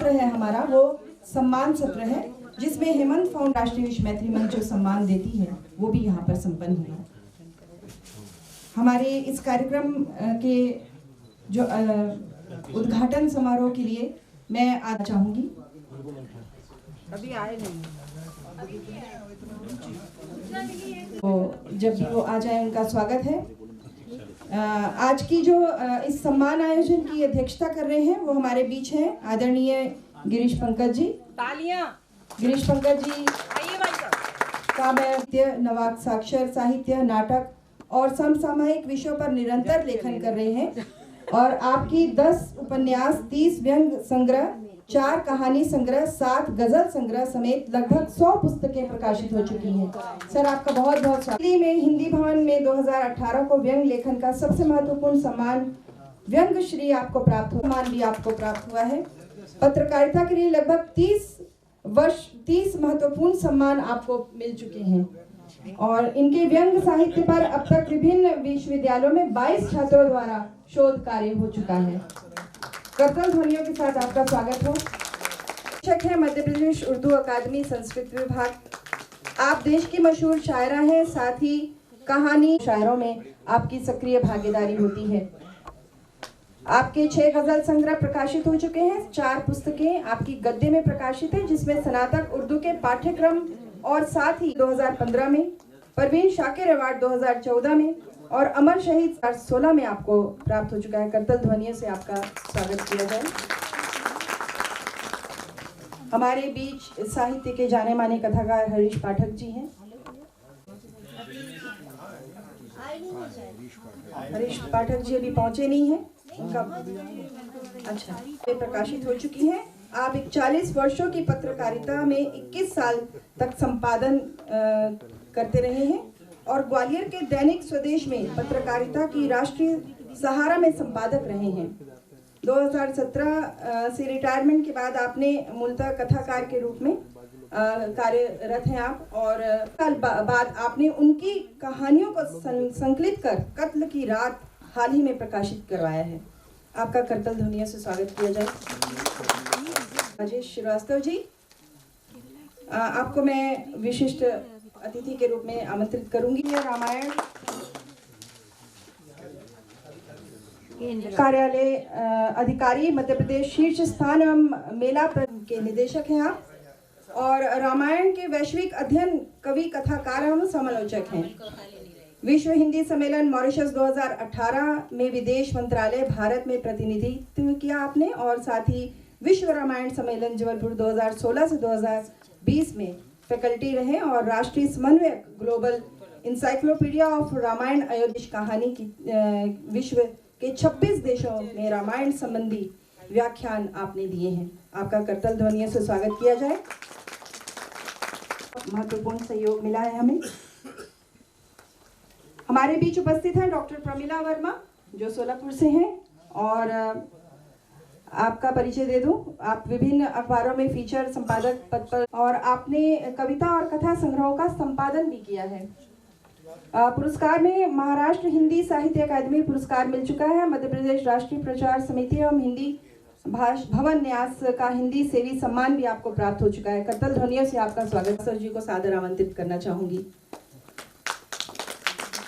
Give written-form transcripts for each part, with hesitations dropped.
सत्र है हमारा वो सम्मान सत्र है, जिसमें हेमंत फाउंडेशन राष्ट्रीय विश्व मैत्री मंच जो सम्मान देती है वो भी यहाँ पर संपन्न हुआ। हमारे इस कार्यक्रम के जो उद्घाटन समारोह के लिए मैं आज चाहूंगी। अभी आए नहीं, तो जब भी वो आ जाए उनका स्वागत है। आज की जो इस सम्मान आयोजन की अध्यक्षता कर रहे हैं वो हमारे बीच हैं आदरणीय गिरीश पंकज जी। तालियां। गिरीश पंकज जी आइए भाई साहब। काव्य, नवाक साक्षर साहित्य, नाटक और समसामयिक विषयों पर निरंतर लेखन कर रहे हैं और आपकी 10 उपन्यास, 30 व्यंग संग्रह, 4 कहानी संग्रह, 7 गजल संग्रह समेत लगभग 100 पुस्तकें प्रकाशित हो चुकी हैं। सर आपका बहुत बहुत स्वागत। दिल्ली में हिंदी भवन में 2018 को व्यंग लेखन का सबसे महत्वपूर्ण सम्मान व्यंग श्री आपको प्राप्त हुआ, सम्मान भी आपको प्राप्त हुआ है। पत्रकारिता के लिए लगभग 30 महत्वपूर्ण सम्मान आपको मिल चुके हैं और इनके व्यंग साहित्य पर अब तक विभिन्न विश्वविद्यालयों में 22 छात्रों द्वारा शोध कार्य हो चुका है। करतल ध्वनियों के साथ आपका स्वागत हो। शिक्षक है मध्य प्रदेश उर्दू अकादमी संस्कृत विभाग। आप देश की मशहूर शायरा हैं, साथ ही कहानी शायरों में आपकी सक्रिय भागीदारी होती है। आपके 6 गजल संग्रह प्रकाशित हो चुके हैं, 4 पुस्तकें आपकी गद्य में प्रकाशित है, जिसमें स्नातक उर्दू के पाठ्यक्रम और साथ ही 2015 में, परवीन शाकिर अवार्ड 2014 में और अमर शहीद 2016 में आपको प्राप्त हो चुका है। करतल ध्वनियों से आपका स्वागत किया जाए। हमारे बीच साहित्य के जाने माने कथाकार हरीश पाठक जी हैं। हरीश पाठक जी अभी पहुंचे नहीं हैं, उनका अच्छा वे प्रकाशित हो चुकी हैं। आप 41 वर्षों की पत्रकारिता में 21 साल तक संपादन करते रहे हैं और ग्वालियर के दैनिक स्वदेश में पत्रकारिता की राष्ट्रीय सहारा में संपादक रहे हैं। 2017 से रिटायरमेंट के बाद आपने मूलतः कथाकार के रूप में कार्यरत हैं आप, और साल बाद आपने उनकी कहानियों को संकलित कर कत्ल की रात हाल ही में प्रकाशित करवाया है। आपका करतल ध्वनियों से स्वागत किया जाए। राजेश श्रीवास्तव जी, आपको मैं विशिष्ट अतिथि के रूप में आमंत्रित करूंगी। रामायण कार्यालय अधिकारी मध्य प्रदेश शीर्ष स्थान एवं मेला के निदेशक हैं आप, और रामायण के वैश्विक अध्ययन कवि, कथाकार एवं समालोचक हैं। विश्व हिंदी सम्मेलन मॉरिशस 2018 में विदेश मंत्रालय भारत में प्रतिनिधित्व किया आपने, और साथ ही विश्व रामायण सम्मेलन जबलपुर 2016 से 2020 में फैकल्टी रहे और राष्ट्रीय समन्वयक global encyclopedia of Ramayan Ayodhya कहानी की विश्व के 26 देशों में रामायण संबंधी व्याख्यान आपने दिए हैं। आपका करतल ध्वनियों से स्वागत किया जाए। महत्वपूर्ण सहयोग मिला है हमें। हमारे बीच उपस्थित हैं डॉक्टर प्रमिला वर्मा जो सोलापुर से हैं, और आपका परिचय दे दूं, आप विभिन्न अखबारों में फीचर संपादक पद पर, और आपने कविता और कथा संग्रहों का संपादन भी किया है। पुरस्कार में महाराष्ट्र हिंदी साहित्य अकादमी पुरस्कार मिल चुका है। मध्य प्रदेश राष्ट्रीय प्रचार समिति एवं हिंदी भवन न्यास का हिंदी सेवी सम्मान भी आपको प्राप्त हो चुका है। करतल ध्वनियों से आपका स्वागत। सर जी को सादर आमंत्रित करना चाहूंगी।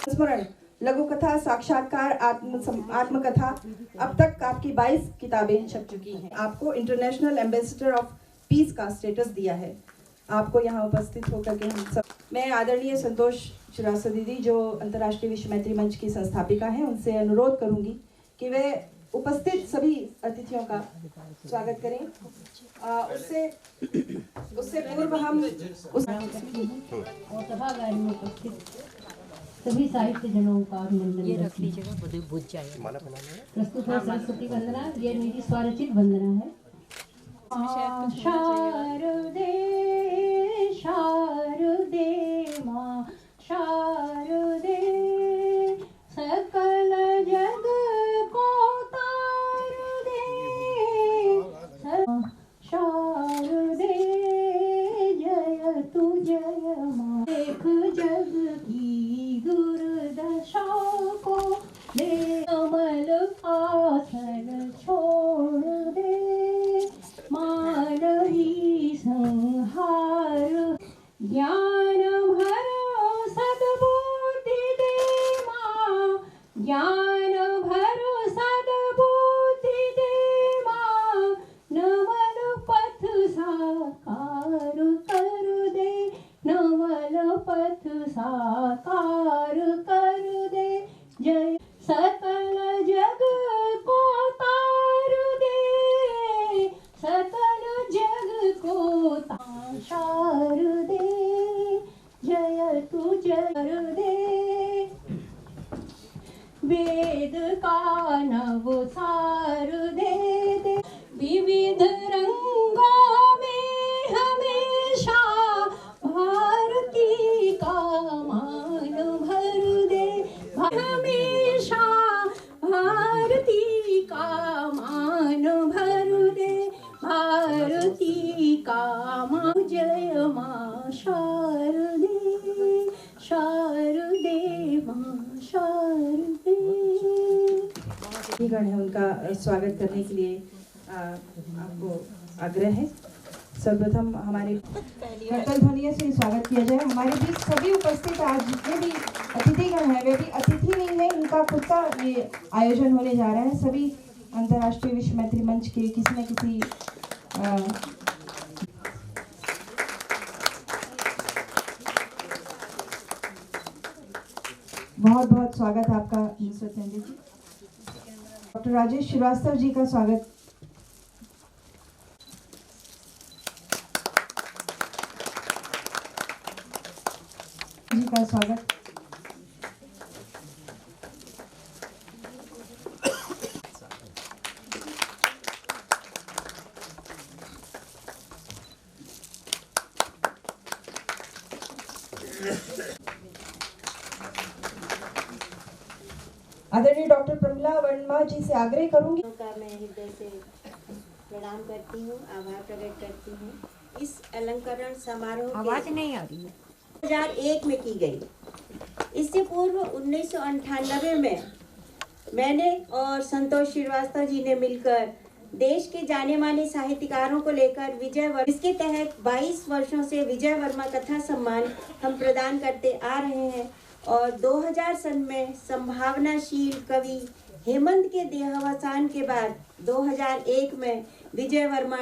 स्मरण, लघु कथा, साक्षात्कार, आत्मकथा, अब तक आपकी 22 किताबें छप चुकी हैं। आपको इंटरनेशनल एम्बेसडर ऑफ पीस का स्टेटस दिया है। आपको यहाँ उपस्थित होकर के हम सब, मैं आदरणीय संतोष श्रीवास्तव दीदी जो अंतर्राष्ट्रीय विश्व मैत्री मंच की संस्थापिका हैं, उनसे अनुरोध करूंगी कि वे उपस्थित सभी अतिथियों का स्वागत करें। उससे पूर्व हम सभी साहित्य जनों का अभिनंदन। ये रख लीजिएगा, बुझ जाएगा। प्रस्तुत है सरस्वती वंदना। ये मेरी स्वरचित वंदना है। शारदे शारदे माँ शारदे, सकल जग को तार दे। शारदे जय तू जय माँ, देख जग की दुर्दशा को दे, कमल आसन छोड़ दे माँ ज्ञान भरो सद्बुद्धि दे माँ, ज्ञान भरो सद्बुद्धि दे माँ, नवल पथ साकार कर दे, नवल पथ साकार कर दे। जय सकल जग को तार दे, सकल जग को तार दे, जय तू जर दे। वेद का नव सार दे दे, विविध रंगों में हमेशा भारती का मान भर दे, हमेशा भारती का मान भर दे, भारती का मान। जय माँ शारदे, शारदे माँ शारदे। गण है उनका स्वागत करने के लिए आपको आग्रह है। सर्वप्रथम हमारे कर्तन ध्वनि से स्वागत किया जाए। हमारे बीच सभी उपस्थित आज जितने भी अतिथिगण हैं वे भी अतिथि नहीं है, इनका खुद का ये आयोजन होने जा रहा है। सभी अंतर्राष्ट्रीय विश्व मैत्री मंच के किसी न किसी बहुत बहुत स्वागत आपका मिस्टर संजय जी। डॉक्टर राजेश श्रीवास्तव जी का स्वागत। जी का स्वागत। आदरणीय डॉक्टर प्रमिला वर्मा जी से आग्रह करूंगी का मैं हृदय से प्रणाम करती हूँ, आभार प्रकट करती हूँ। इस अलंकरण समारोह आवाज नहीं आ रही है। 2001 में की गई। इससे पूर्व 1998 में मैंने और संतोष श्रीवास्तव जी ने मिलकर देश के जाने माने साहित्यकारों को लेकर विजय वर्मा, इसके तहत 22 वर्षों से विजय वर्मा कथा सम्मान हम प्रदान करते आ रहे हैं। और 2000 सन में संभावनाशील कवि हेमंत के देहावसान के बाद 2001 में विजय वर्मा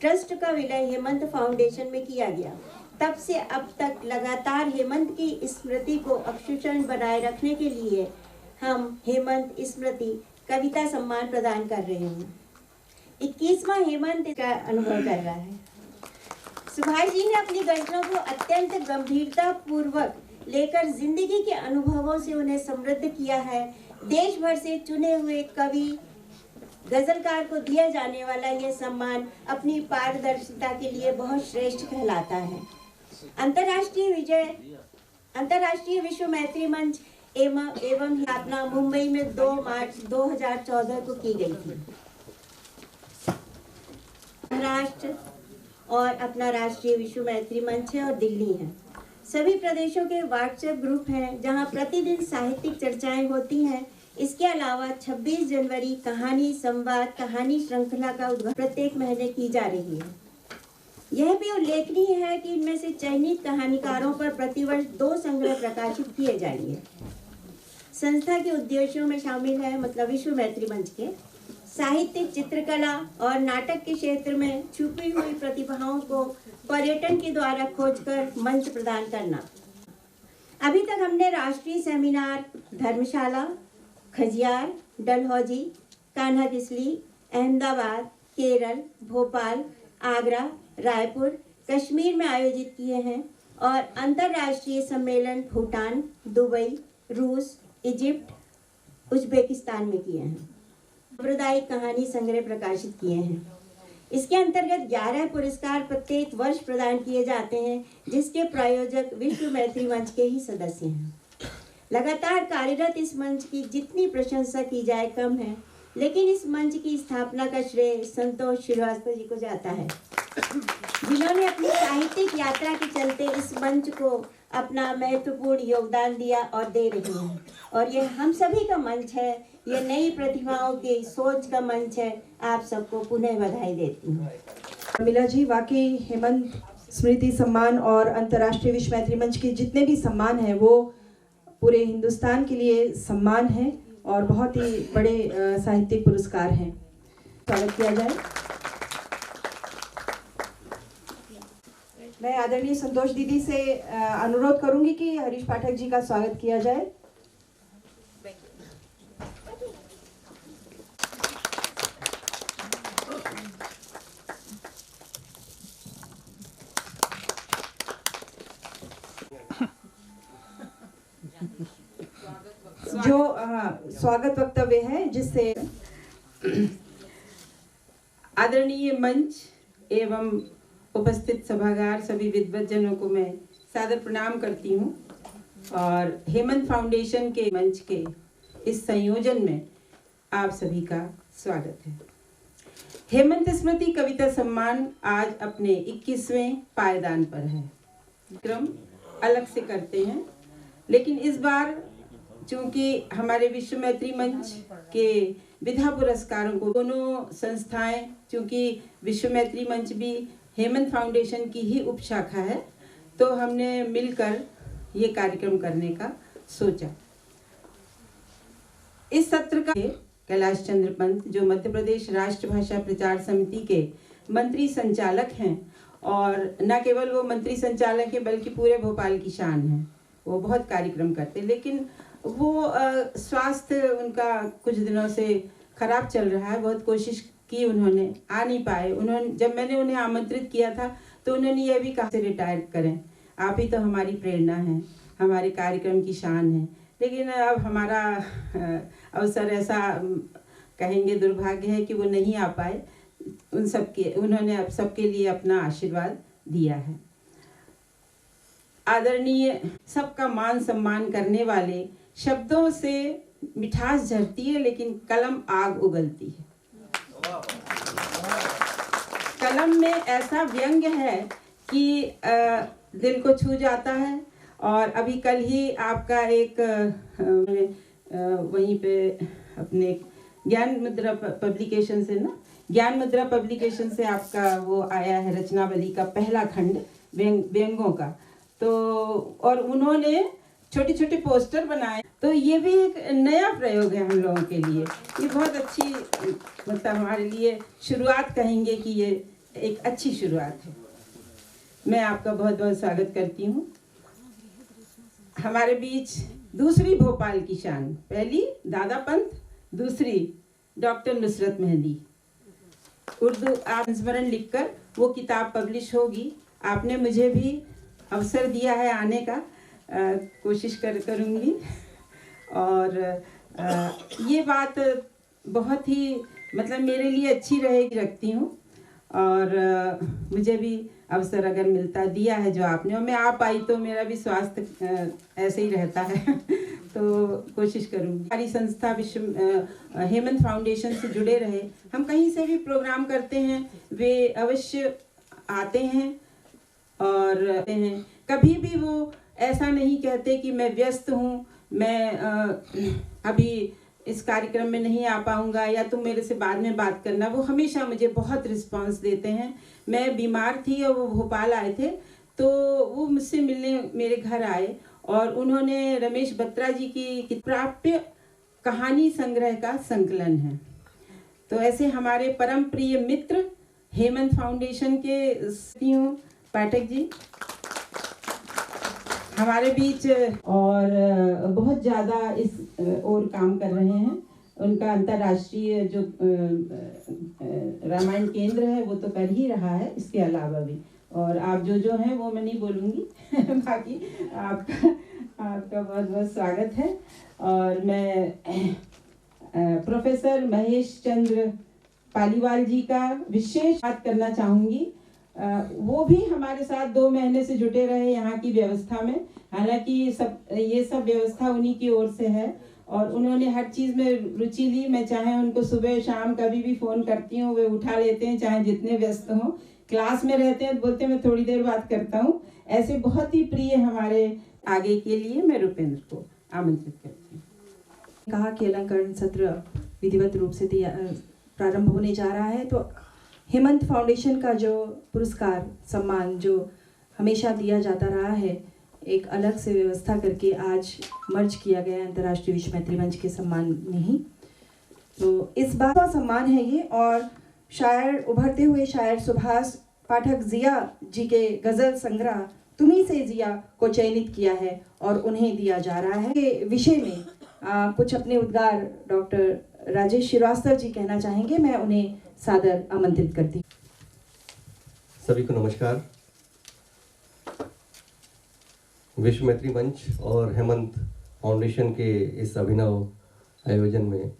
ट्रस्ट का विलय हेमंत फाउंडेशन में किया गया। तब से अब तक लगातार हेमंत की स्मृति को अक्षुण्ण बनाए रखने के लिए हम हेमंत स्मृति कविता सम्मान प्रदान कर रहे हैं। 21वां हेमंत का अनुभव कर रहा है। सुभाष जी ने अपनी गजलों को अत्यंत गंभीरता पूर्वक लेकर जिंदगी के अनुभवों से उन्हें समृद्ध किया है। देश भर से चुने हुए कवि गजलकार को दिया जाने वाला यह सम्मान अपनी पारदर्शिता के लिए बहुत श्रेष्ठ कहलाता है। अंतर्राष्ट्रीय विश्व मैत्री मंच एवं स्थापना मुंबई में 2 मार्च 2014 को की गई थी। महाराष्ट्र और अपना राष्ट्रीय विश्व मैत्री मंच है और दिल्ली है। सभी प्रदेशों के व्हाट्सएप ग्रुप हैं जहां प्रतिदिन साहित्यिक चर्चाएं होती हैं। इसके अलावा 26 जनवरी कहानी संवाद कहानी श्रृंखला का उद्घाटन प्रत्येक महीने की जा रही है। यह भी उल्लेखनीय है कि इनमें से चयनित कहानीकारों पर प्रतिवर्ष 2 संग्रह प्रकाशित किए जाएंगे। संस्था के उद्देश्यों में शामिल है मतलब विश्व मैत्री मंच के साहित्यिक, चित्रकला और नाटक के क्षेत्र में छुपी हुई प्रतिभाओं को पर्यटन के द्वारा खोजकर मंच प्रदान करना। अभी तक हमने राष्ट्रीय सेमिनार धर्मशाला, खजियार, डलहौजी, कान्हा किसली, अहमदाबाद, केरल, भोपाल, आगरा, रायपुर, कश्मीर में आयोजित किए हैं और अंतर्राष्ट्रीय सम्मेलन भूटान, दुबई, रूस, इजिप्ट, उज्बेकिस्तान में किए हैं। सांप्रदायिक कहानी संग्रह प्रकाशित किए हैं। इसके अंतर्गत 11 पुरस्कार प्रत्येक वर्ष प्रदान किए जाते हैं, जिसके प्रायोजक विश्व मैत्री मंच के ही सदस्य हैं। लगातार कार्यरत इस मंच की जितनी प्रशंसा की जाए कम है, लेकिन इस मंच की स्थापना का श्रेय संतोष श्रीवास्तव जी को जाता है, जिन्होंने अपनी साहित्यिक यात्रा के चलते इस मंच को अपना महत्वपूर्ण योगदान दिया और दे रही हैं। और ये हम सभी का मंच है, ये नई प्रतिभाओं की सोच का मंच है। आप सबको पुनः बधाई देती हूँ। प्रमिला जी, वाकई हेमंत स्मृति सम्मान और अंतर्राष्ट्रीय विश्व मैत्री मंच के जितने भी सम्मान हैं वो पूरे हिंदुस्तान के लिए सम्मान है और बहुत ही बड़े साहित्यिक पुरस्कार हैं। स्वागत किया जाए। मैं आदरणीय संतोष दीदी से अनुरोध करूंगी कि हरीश पाठक जी का स्वागत किया जाए। जो स्वागत वक्तव्य है जिससे आदरणीय मंच एवं उपस्थित सभागार सभी विद्वज्जनों को मैं सादर प्रणाम करती हूँ और हेमंत फाउंडेशन के मंच के इस संयोजन में आप सभी का स्वागत है। हेमंत स्मृति कविता सम्मान आज अपने 21वें पायदान पर है। क्रम अलग से करते हैं, लेकिन इस बार चूंकि हमारे विश्व मैत्री मंच के विधा पुरस्कारों को दोनों संस्थाएं, चूंकि विश्व मैत्री मंच भी हेमंत फाउंडेशन की ही उपशाखा है, तो हमने मिलकर ये कार्यक्रम करने का सोचा। इस सत्र का कैलाश चंद्र पंत जो मध्य प्रदेश राष्ट्रभाषा प्रचार समिति के मंत्री संचालक हैं, और न केवल वो मंत्री संचालक हैं बल्कि पूरे भोपाल की शान है। वो बहुत कार्यक्रम करते, लेकिन वो स्वास्थ्य उनका कुछ दिनों से खराब चल रहा है। बहुत कोशिश की, उन्होंने आ नहीं पाए। उन्होंने, जब मैंने उन्हें आमंत्रित किया था तो उन्होंने यह भी कहा से रिटायर करें, आप ही तो हमारी प्रेरणा हैं, हमारे कार्यक्रम की शान है। लेकिन अब हमारा अवसर ऐसा कहेंगे दुर्भाग्य है कि वो नहीं आ पाए। उन्होंने अब सबके लिए अपना आशीर्वाद दिया है। आदरणीय, सबका मान सम्मान करने वाले, शब्दों से मिठास झरती है लेकिन कलम आग उगलती है। कलम में ऐसा व्यंग है कि दिल को छू जाता है। और अभी कल ही आपका एक वहीं पे अपने ज्ञान मुद्रा पब्लिकेशन से ना, ज्ञान मुद्रा पब्लिकेशन से आपका वो आया है रचनावली का पहला खंड व्यंगों का। तो और उन्होंने छोटे छोटे पोस्टर बनाए, तो ये भी एक नया प्रयोग है हम लोगों के लिए। ये बहुत अच्छी, मतलब हमारे लिए शुरुआत कहेंगे कि ये एक अच्छी शुरुआत है। मैं आपका बहुत बहुत स्वागत करती हूँ। हमारे बीच दूसरी भोपाल की शान, पहली दादा पंत, दूसरी डॉक्टर नुसरत मेहंदी। उर्दू आत्मस्मरण लिखकर वो किताब पब्लिश होगी। आपने मुझे भी अवसर दिया है आने का, कोशिश करूँगी। और ये बात बहुत ही मतलब मेरे लिए अच्छी रहेगी, रखती हूँ। और मुझे भी अवसर अगर मिलता दिया है जो आपने, और मैं आ पाई तो मेरा भी स्वास्थ्य ऐसे ही रहता है तो कोशिश करूँगी। हमारी संस्था विश्व हेमंत फाउंडेशन से जुड़े रहे। हम कहीं से भी प्रोग्राम करते हैं, वे अवश्य आते हैं और कभी भी वो ऐसा नहीं कहते कि मैं व्यस्त हूँ, मैं अभी इस कार्यक्रम में नहीं आ पाऊँगा या तुम मेरे से बाद में बात करना। वो हमेशा मुझे बहुत रिस्पांस देते हैं। मैं बीमार थी और वो भोपाल आए थे, तो वो मुझसे मिलने मेरे घर आए और उन्होंने रमेश बत्रा जी की प्राप्य कहानी संग्रह का संकलन है। तो ऐसे हमारे परम प्रिय मित्र हेमंत फाउंडेशन के पाठक जी हमारे बीच और बहुत ज़्यादा इस ओर काम कर रहे हैं। उनका अंतर्राष्ट्रीय जो रामायण केंद्र है वो तो कर ही रहा है, इसके अलावा भी। और आप जो हैं वो मैं नहीं बोलूँगी बाकी आपका बहुत बहुत स्वागत है। और मैं प्रोफेसर महेश चंद्र पालीवाल जी का विशेष बात करना चाहूँगी। वो भी हमारे साथ 2 महीने से जुटे रहे यहाँ की व्यवस्था में। हालांकि ये सब व्यवस्था उन्हीं की ओर से है और उन्होंने हर चीज़ में रुचि ली। मैं चाहे उनको सुबह शाम कभी भी फ़ोन करती हूँ, वे उठा लेते हैं, चाहे जितने व्यस्त हों। क्लास में रहते हैं, बोलते हैं मैं थोड़ी देर बात करता हूँ। ऐसे बहुत ही प्रिय हमारे। आगे के लिए मैं रुपेंद्र को आमंत्रित करती हूँ। कहा कि अलंकरण सत्र विधिवत रूप से प्रारंभ होने जा रहा है, तो हेमंत फाउंडेशन का जो पुरस्कार सम्मान जो हमेशा दिया जाता रहा है, एक अलग से व्यवस्था करके आज मर्ज किया गया अंतर्राष्ट्रीय विश्व मैत्री मंच के सम्मान में ही। तो इस बात का सम्मान है ये, और शायर, उभरते हुए शायर सुभाष पाठक जिया जी के गजल संग्रह तुम्ही से जिया को चयनित किया है और उन्हें दिया जा रहा है। के विषय में कुछ अपने उद्गार डॉक्टर राजेश श्रीवास्तव जी कहना चाहेंगे। मैं उन्हें सादर आमंत्रित करती हूँ। सभी को नमस्कार। विश्व मैत्री मंच और हेमंत फाउंडेशन के इस अभिनव आयोजन में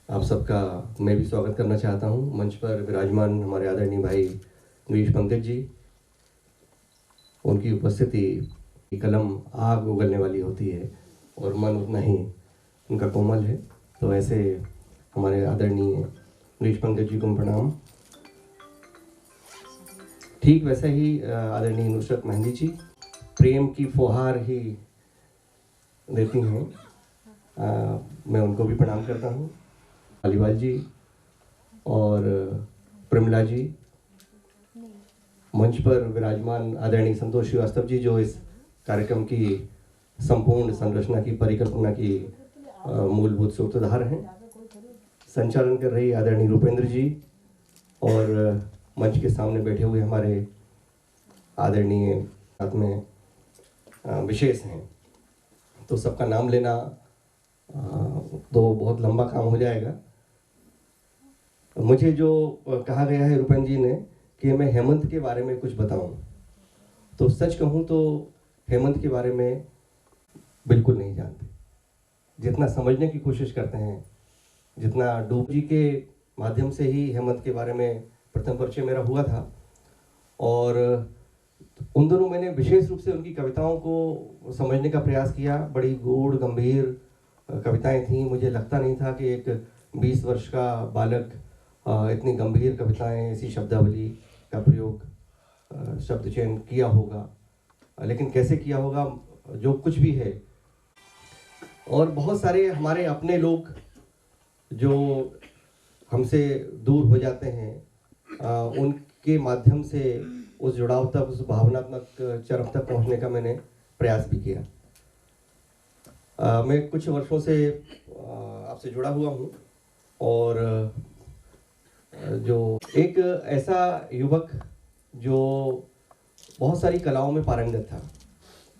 आप सबका मैं भी स्वागत करना चाहता हूं। मंच पर विराजमान हमारे आदरणीय भाई गिरीश पंकज जी, उनकी उपस्थिति की कलम आग उगलने वाली होती है और मन उतना ही उनका कोमल है। तो ऐसे हमारे आदरणीय गिरीश पंकज जी को प्रणाम। ठीक वैसे ही आदरणीय नुसरत मेहंदी जी प्रेम की फुहार ही देती हैं, मैं उनको भी प्रणाम करता हूँ। अलीवाल जी और प्रमिला जी, मंच पर विराजमान आदरणीय संतोष श्रीवास्तव जी जो इस कार्यक्रम की संपूर्ण संरचना की परिकल्पना की मूलभूत सूत्रधार हैं, संचालन कर रही आदरणीय रूपेंद्र जी और मंच के सामने बैठे हुए हमारे आदरणीय साथ में विशेष हैं। तो सबका नाम लेना तो बहुत लंबा काम हो जाएगा। मुझे जो कहा गया है रूपेंद्र जी ने कि मैं हेमंत के बारे में कुछ बताऊं, तो सच कहूं तो हेमंत के बारे में बिल्कुल नहीं जानते। जितना समझने की कोशिश करते हैं, जितना डूब जी के माध्यम से ही हेमंत के बारे में प्रथम परिचय मेरा हुआ था, और उन दोनों मैंने विशेष रूप से उनकी कविताओं को समझने का प्रयास किया। बड़ी गूढ़ गंभीर कविताएं थीं। मुझे लगता नहीं था कि एक 20 वर्ष का बालक इतनी गंभीर कविताएं, ऐसी शब्दावली का प्रयोग, शब्द चयन किया होगा, लेकिन कैसे किया होगा जो कुछ भी है। और बहुत सारे हमारे अपने लोग जो हमसे दूर हो जाते हैं, उनके माध्यम से उस जुड़ाव तक, उस भावनात्मक चरम तक पहुंचने का मैंने प्रयास भी किया। मैं कुछ वर्षों से आपसे जुड़ा हुआ हूं, और जो एक ऐसा युवक जो बहुत सारी कलाओं में पारंगत था।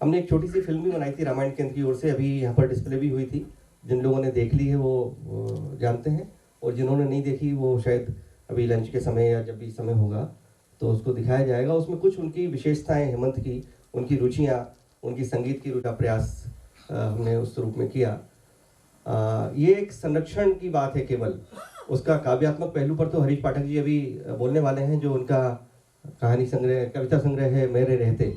हमने एक छोटी सी फिल्म भी बनाई थी रामायण केंद्र की ओर से, अभी यहाँ पर डिस्प्ले भी हुई थी। जिन लोगों ने देख ली है वो जानते हैं, और जिन्होंने नहीं देखी वो शायद अभी लंच के समय या जब भी समय होगा तो उसको दिखाया जाएगा। उसमें कुछ उनकी विशेषताएं, हेमंत की, उनकी रुचियाँ, उनकी संगीत की रुचि का प्रयास हमने उस रूप में किया। ये एक संरक्षण की बात है केवल। उसका काव्यात्मक पहलू पर तो हरीश पाठक जी अभी बोलने वाले हैं, जो उनका कहानी संग्रह, कविता संग्रह है मेरे रहते,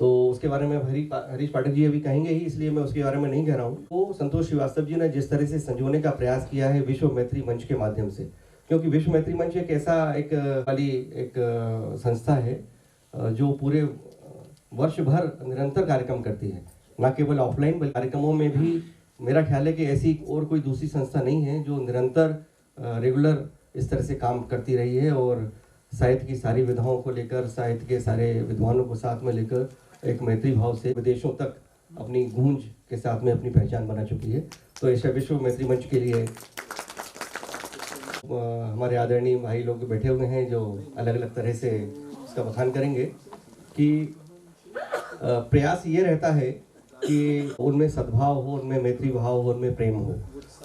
तो उसके बारे में हरीश पाठक जी अभी कहेंगे ही, इसलिए मैं उसके बारे में नहीं कह रहा हूँ। वो संतोष श्रीवास्तव जी ने जिस तरह से संजोने का प्रयास किया है विश्व मैत्री मंच के माध्यम से, क्योंकि विश्व मैत्री मंच एक ऐसा एक संस्था है जो पूरे वर्ष भर निरंतर कार्यक्रम करती है, न केवल ऑफलाइन बल्कि कार्यक्रमों में भी। मेरा ख्याल है कि ऐसी और कोई दूसरी संस्था नहीं है जो निरंतर रेगुलर इस तरह से काम करती रही है, और साहित्य की सारी विधाओं को लेकर, साहित्य के सारे विद्वानों को साथ में लेकर एक मैत्री भाव से विदेशों तक अपनी गूंज के साथ में अपनी पहचान बना चुकी है। तो ऐसा विश्व मैत्री मंच के लिए हमारे आदरणीय भाई लोग बैठे हुए हैं जो अलग अलग तरह से उसका बखान करेंगे कि प्रयास ये रहता है कि उनमें सद्भाव हो, उनमें मैत्री भाव हो, उनमें प्रेम हो।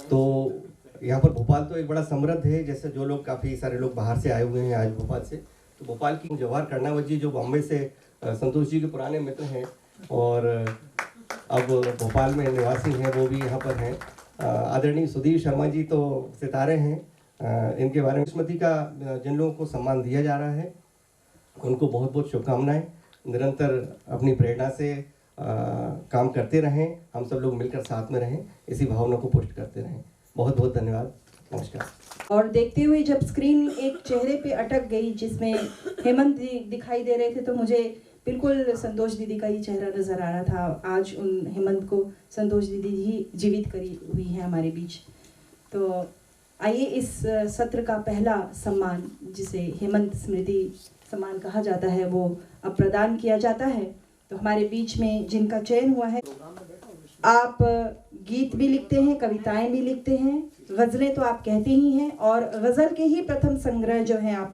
तो यहाँ पर भोपाल तो एक बड़ा समृद्ध है, जैसे जो लोग, काफ़ी सारे लोग बाहर से आए हुए हैं आज भोपाल से। तो भोपाल की जवाहर कर्णावत जी जो बॉम्बे से संतोष जी के पुराने मित्र हैं और अब भोपाल में निवासी हैं, वो भी यहाँ पर हैं। आदरणीय सुधीर शर्मा जी तो सितारे हैं, इनके बारे में स्मृति का जिन लोगों को सम्मान दिया जा रहा है उनको बहुत बहुत शुभकामनाएं। निरंतर अपनी प्रेरणा से काम करते रहें, हम सब लोग मिलकर साथ में रहें, इसी भावना को पुष्ट करते रहें। बहुत बहुत धन्यवाद, नमस्कार। और देखते हुए जब स्क्रीन एक चेहरे पे अटक गई जिसमें हेमंत दिखाई दे रहे थे, तो मुझे बिल्कुल संतोष दीदी का ही चेहरा नजर आ रहा था। आज उन हेमंत को संतोष दीदी ही जीवित करी हुई है हमारे बीच। तो आइए इस सत्र का पहला सम्मान, जिसे हेमंत स्मृति सम्मान कहा जाता है, वो अब प्रदान किया जाता है। तो हमारे बीच में जिनका चयन हुआ है, आप गीत भी लिखते हैं, कविताएं भी लिखते हैं, गज़लें तो आप कहते ही हैं, और गज़ल के ही प्रथम संग्रह जो है आप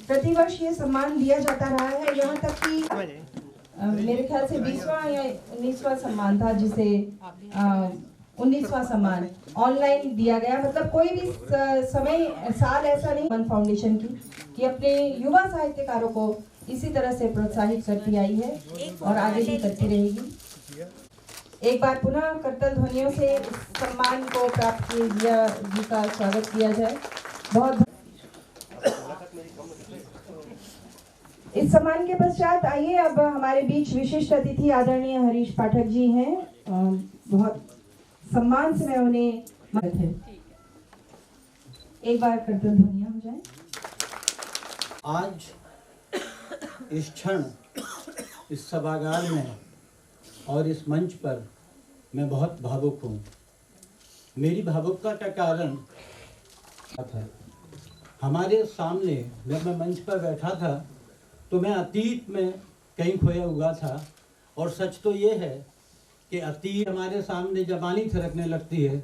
प्रतिवर्ष ये सम्मान दिया जाता रहा है, यहाँ तक कि मेरे ख्याल से 20वां या 19वां सम्मान था, जिसे 19वां सम्मान ऑनलाइन दिया गया। मतलब कोई भी साल ऐसा नहीं मन फाउंडेशन की कि अपने युवा साहित्यकारों को इसी तरह से प्रोत्साहित करती आई है और आगे भी करती रहेगी। एक बार पुनः करतल ध्वनियों से सम्मान को प्राप्त किए जी का स्वागत किया जाए। बहुत इस सम्मान के पश्चात आइए अब हमारे बीच विशिष्ट अतिथि आदरणीय हरीश पाठक जी हैं। बहुत सम्मान से मैं उन्हें मदद है। एक बार करतल ध्वनियां हो जाए। आज इस क्षण इस सभागार में और इस मंच पर मैं बहुत भावुक हूँ। मेरी भावुकता का कारण था, हमारे सामने जब मैं मंच पर बैठा था तो मैं अतीत में कहीं खोया हुआ था। और सच तो ये है कि अतीत हमारे सामने जबानी थिरकने लगती है।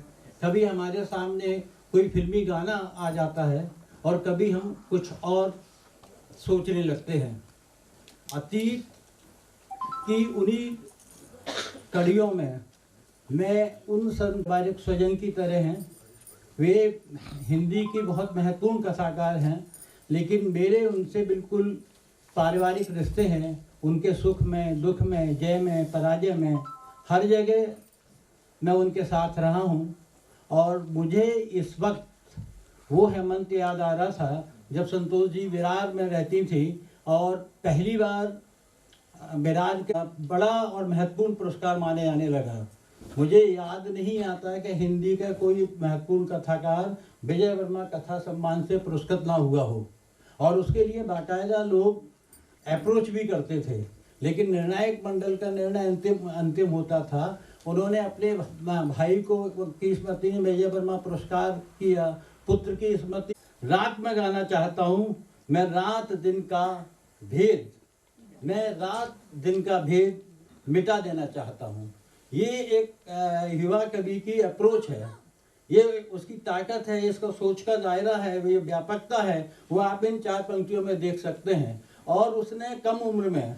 कभी हमारे सामने कोई फिल्मी गाना आ जाता है और कभी हम कुछ और सोचने लगते हैं। अतीत की उन्हीं कड़ियों में मैं उन संपारिक स्वजन की तरह हैं। वे हिंदी की बहुत महत्वपूर्ण कथाकार हैं, लेकिन मेरे उनसे बिल्कुल पारिवारिक रिश्ते हैं। उनके सुख में, दुख में, जय में, पराजय में, हर जगह मैं उनके साथ रहा हूँ। और मुझे इस वक्त वो हेमंत याद आ रहा था जब संतोष जी विरार में रहती थी और पहली बार विरार का बड़ा और महत्वपूर्ण पुरस्कार माने जाने लगा। मुझे याद नहीं आता कि हिंदी का कोई महत्वपूर्ण कथाकार विजय वर्मा कथा सम्मान से पुरस्कृत ना हुआ हो। और उसके लिए बाकायदा लोग अप्रोच भी करते थे, लेकिन निर्णायक मंडल का निर्णय अंतिम होता था। उन्होंने अपने भाई को की स्मृति में विजय वर्मा पुरस्कार किया, पुत्र की स्मृति। रात में गाना चाहता हूँ मैं रात दिन का भेद, मैं रात दिन का भेद मिटा देना चाहता हूँ। ये एक युवा कवि की अप्रोच है, ये उसकी ताकत है, इसका सोच का दायरा है, ये व्यापकता है, वो आप इन 4 पंक्तियों में देख सकते हैं। और उसने कम उम्र में,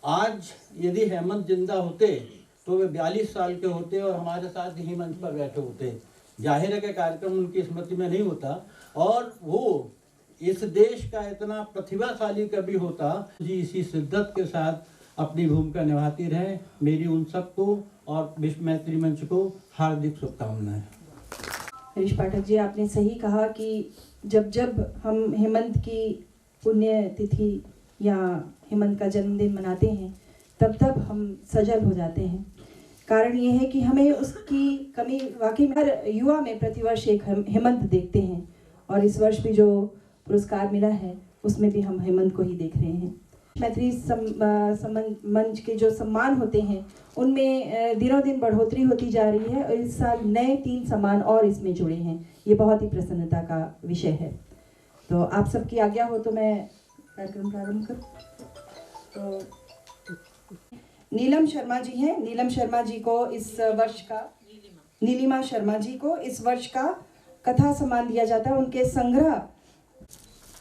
आज यदि हेमंत जिंदा होते तो वे 42 साल के होते और हमारे साथ ही मंच पर बैठे होते। जाहिर है कि कार्यक्रम उनकी स्मृति में नहीं होता और वो इस देश का इतना प्रतिभाशाली कवि होता जी। इसी शिद्दत के साथ अपनी भूमिका निभाती रहे। मेरी उन सबको और विश्व मैत्री मंच को हार्दिक शुभकामनाएं। हरीश पाठक जी, आपने सही कहा कि जब जब हम हेमंत की पुण्यतिथि या हेमंत का जन्मदिन मनाते हैं तब तब हम सजल हो जाते हैं। कारण ये है कि हमें उसकी कमी, वाकई में हर युवा में प्रतिवर्ष एक हेमंत देखते हैं और इस वर्ष भी जो पुरस्कार मिला है उसमें भी हम हेमंत को ही देख रहे हैं। मैत्री मंच के जो सम्मान होते हैं उनमें दिनों दिन बढ़ोतरी होती जा रही है और इस साल नए 3 सम्मान और इसमें जुड़े हैं। ये बहुत ही प्रसन्नता का विषय है। तो आप सबकी आज्ञा हो तो मैं कार्यक्रम प्रारंभ करूं। तो नीलम शर्मा जी हैं। नीलम शर्मा जी को इस वर्ष का, नीलिमा शर्मा जी को इस वर्ष का कथा सम्मान दिया जाता है। उनके संग्रह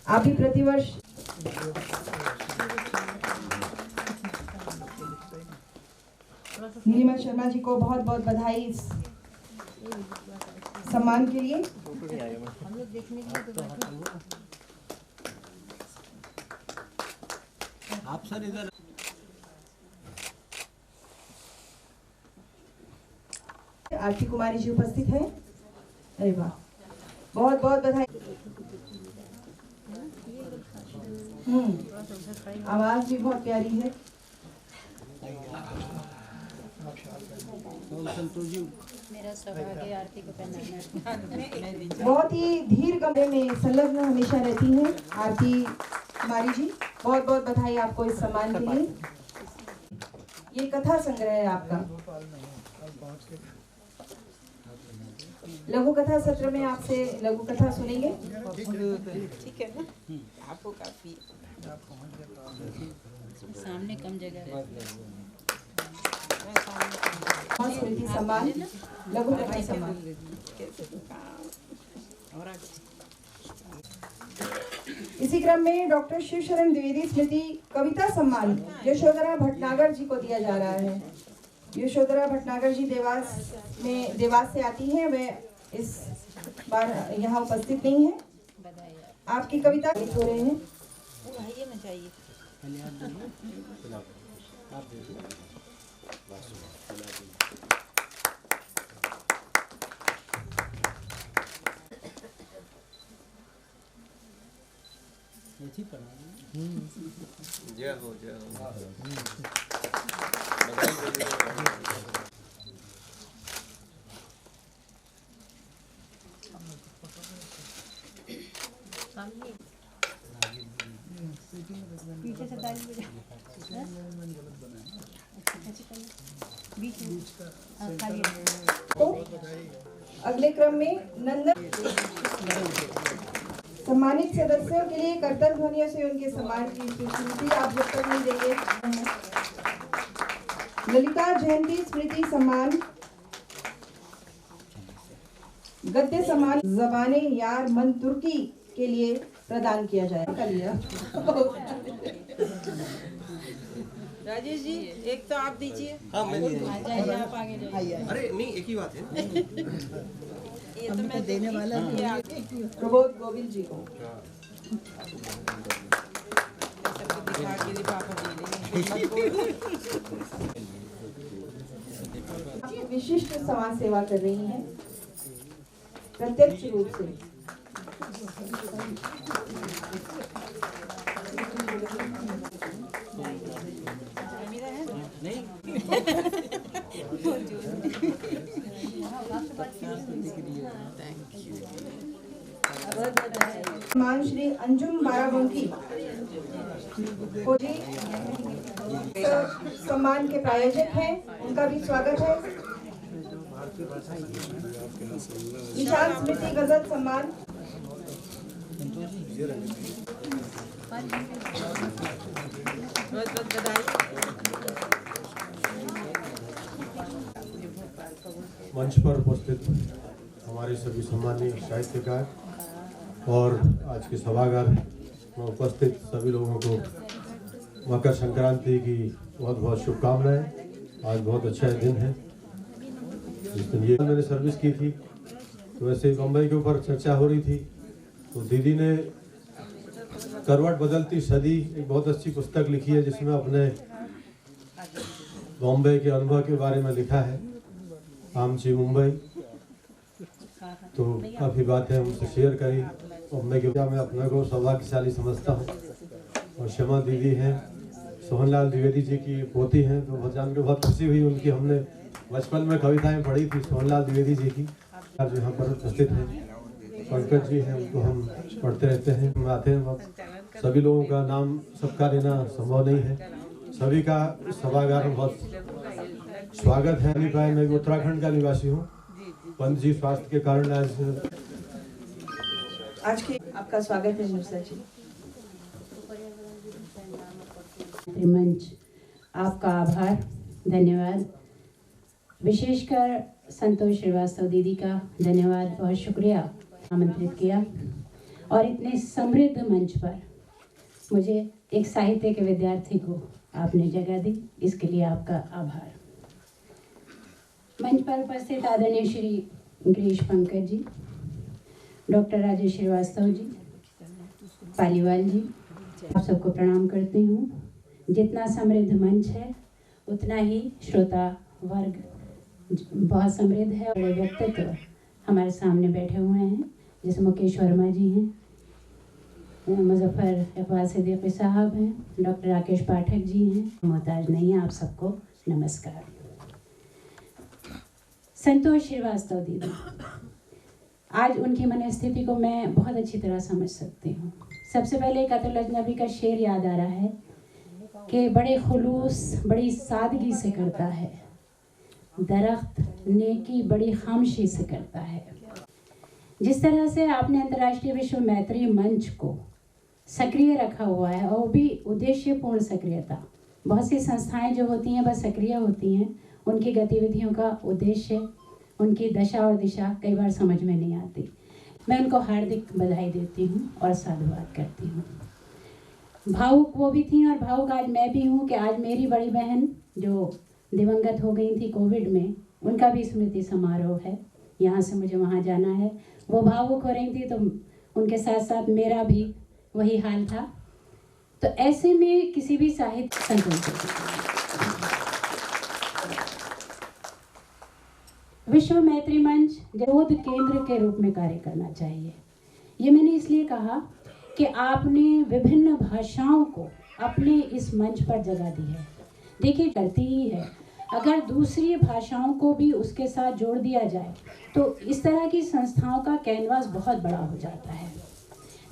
आप भी प्रतिवर्ष नीलिमा शर्मा जी को बहुत बहुत बधाई इस सम्मान के लिए। आप सर इधर आरती कुमारी जी उपस्थित है। अरे वाह, बहुत बहुत बधाई। आवाज भी बहुत प्यारी है। मेरा सौभाग्य आरती को पहनाना। बहुत ही धीर गमले में संलग्न हमेशा रहती हैं आरती कुमारी जी। बहुत बहुत बधाई आपको इस सम्मान के लिए। ये कथा संग्रह है आपका। लघु कथा सत्र में आपसे लघु कथा सुनेंगे। ठीक है ना, आपको काफी सामने कम जगह है। स्मृति सम्मान, लघु कथा सम्मान। इसी क्रम में डॉक्टर शिवशरण द्विवेदी स्मृति कविता सम्मान यशोधरा भटनागर जी को दिया जा रहा है। यशोधरा भटनागर जी देवास से आती हैं। वे इस बार यहाँ उपस्थित नहीं है। आपकी कविता हो रहे हैं। जय हो जय हो। पीछे से ताली बजा। तो अगले क्रम में नंदन सम्मानित सदस्यों के लिए करतल ध्वनियों से उनके सम्मान की स्वीकृति आप जब तक नहीं देंगे। ललिता जयंती स्मृति सम्मान गद्य सम्मान ज़बाने यार मन तुर्की के लिए प्रदान किया जाएगा। राजेश जी, एक तो आप दीजिए। हाँ मैं आप आगे जाइए। अरे नहीं, एक ही बात है। ये तो मैं देने वाला प्रबोध गोविल जी को दिखा के लिफाफा दे देंगे। विशिष्ट समाज सेवा कर रही हैं प्रत्यक्ष रूप से। सम्मान श्री अंजुम बाराबंकी को जी सम्मान के प्रायोजक हैं, उनका भी स्वागत है। निशान स्मृति गजल सम्मान बहुत बधाई। मंच पर उपस्थित हमारे सभी सम्मानीय साहित्यकार और आज के सभागार में उपस्थित सभी लोगों को मकर संक्रांति की बहुत बहुत शुभकामनाएं। आज बहुत अच्छा दिन है जिस दिन ये मैंने सर्विस की थी। तो वैसे बम्बई के ऊपर चर्चा हो रही थी, तो दीदी ने करवट बदलती सदी एक बहुत अच्छी पुस्तक लिखी है जिसमें अपने बॉम्बे के अनुभव के बारे में लिखा है। आमची मुंबई, तो काफ़ी बातें उनसे शेयर करी। बॉम्बे के मैं अपने को सौभाग्यशाली समझता हूँ। और शमा दीदी हैं, सोहनलाल द्विवेदी जी की पोती हैं, तो जान के बहुत खुशी हुई। उनकी हमने बचपन में कविताएं पढ़ी थी सोहनलाल द्विवेदी जी की। आज यहाँ पर उपस्थित हैं पंकज जी हैं, उनको हम पढ़ते रहते हैं, हम आते हैं। सभी लोगों का नाम सबका लेना संभव नहीं है। सभी का सभागार में बहुत स्वागत है। नहीं पाए, मैं भी उत्तराखंड का निवासी हूँ। पंत जी स्वास्थ्य के कारण आज के आपका स्वागत है मिर्जा जी। मंच, आपका आभार, धन्यवाद। विशेषकर संतोष श्रीवास्तव दीदी का धन्यवाद, बहुत शुक्रिया आमंत्रित किया और इतने समृद्ध मंच पर मुझे एक साहित्य के विद्यार्थी को आपने जगह दी, इसके लिए आपका आभार। मंच पर उपस्थित आदरणीय श्री गिरीश पंकज जी, डॉक्टर राजेश श्रीवास्तव जी, पालीवाल जी, आप सबको प्रणाम करती हूँ। जितना समृद्ध मंच है उतना ही श्रोता वर्ग बहुत समृद्ध है। बड़े व्यक्तित्व हमारे सामने बैठे हुए हैं, जैसे मुकेश वर्मा जी हैं, मुजफ्फर इकबाल सिद्दीकी साहब हैं, डॉक्टर राकेश पाठक जी हैं, मोहताज नहीं, आप सबको नमस्कार। संतोष श्रीवास्तव दीदी, आज उनकी मनस्थिति को मैं बहुत अच्छी तरह समझ सकती हूँ। सबसे पहले कतल अजनबी का शेर याद आ रहा है कि बड़े खुलूस बड़ी सादगी से करता है, दरख्त नेकी बड़ी खामोशी से करता है। जिस तरह से आपने अंतर्राष्ट्रीय विश्व मैत्री मंच को सक्रिय रखा हुआ है, और भी उद्देश्यपूर्ण सक्रियता। बहुत सी संस्थाएं जो होती हैं बस सक्रिय होती हैं, उनकी गतिविधियों का उद्देश्य, उनकी दशा और दिशा कई बार समझ में नहीं आती। मैं उनको हार्दिक बधाई देती हूँ और साधुवाद करती हूँ। भावुक वो भी थी और भावुक आज मैं भी हूँ कि आज मेरी बड़ी बहन जो दिवंगत हो गई थी कोविड में, उनका भी स्मृति समारोह है। यहाँ से मुझे वहाँ जाना है। वो भावुक हो रही थी तो उनके साथ साथ मेरा भी वही हाल था। तो ऐसे में किसी भी साहित्य संतोष विश्व मैत्री मंच शोध केंद्र के रूप में कार्य करना चाहिए। ये मैंने इसलिए कहा कि आपने विभिन्न भाषाओं को अपने इस मंच पर जगह दी है। देखिए, करती ही है, अगर दूसरी भाषाओं को भी उसके साथ जोड़ दिया जाए तो इस तरह की संस्थाओं का कैनवास बहुत बड़ा हो जाता है।